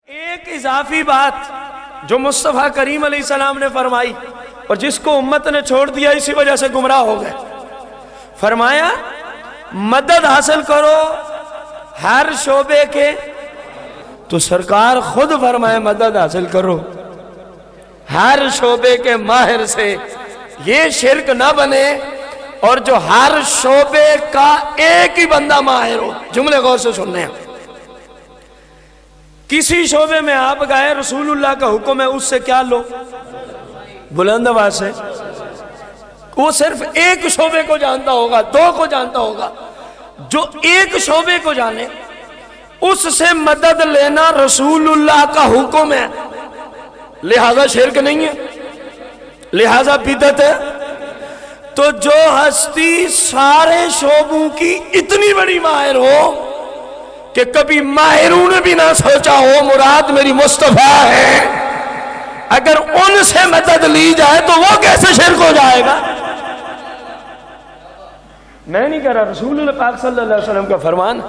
ایک اضافی بات جو مصطفیٰ کریم علیہ السلام نے فرمائی اور جس کو امت نے چھوڑ دیا اسی وجہ سے گمراہ ہو گئے، فرمایا مدد حاصل کرو ہر شعبے کے، تو سرکار خود فرمائے مدد حاصل کرو ہر شعبے کے ماہر سے، یہ شرک نہ بنے اور جو ہر شعبے کا ایک ہی بندہ ماہر ہو۔ جملے غور سے سننے ہیں، کسی شعبے میں آپ گئے، رسول اللہ کا حکم ہے، اس سے کیا لو؟ بلند آواز سے، وہ صرف ایک شعبے کو جانتا ہوگا، دو کو جانتا ہوگا، جو ایک شعبے کو جانے اس سے مدد لینا رسول اللہ کا حکم ہے، لہذا شرک نہیں ہے، لہذا بدعت ہے۔ تو جو ہستی سارے شعبوں کی اتنی بڑی ماہر ہو کہ کبھی ماہروں نے بھی نہ سوچا ہو مراد میری مصطفیٰ ہے، اگر ان سے مدد لی جائے تو وہ کیسے شرک ہو جائے گا؟ میں نہیں کہہ رہا، رسول اللہ پاک صلی اللہ علیہ وسلم کا فرمان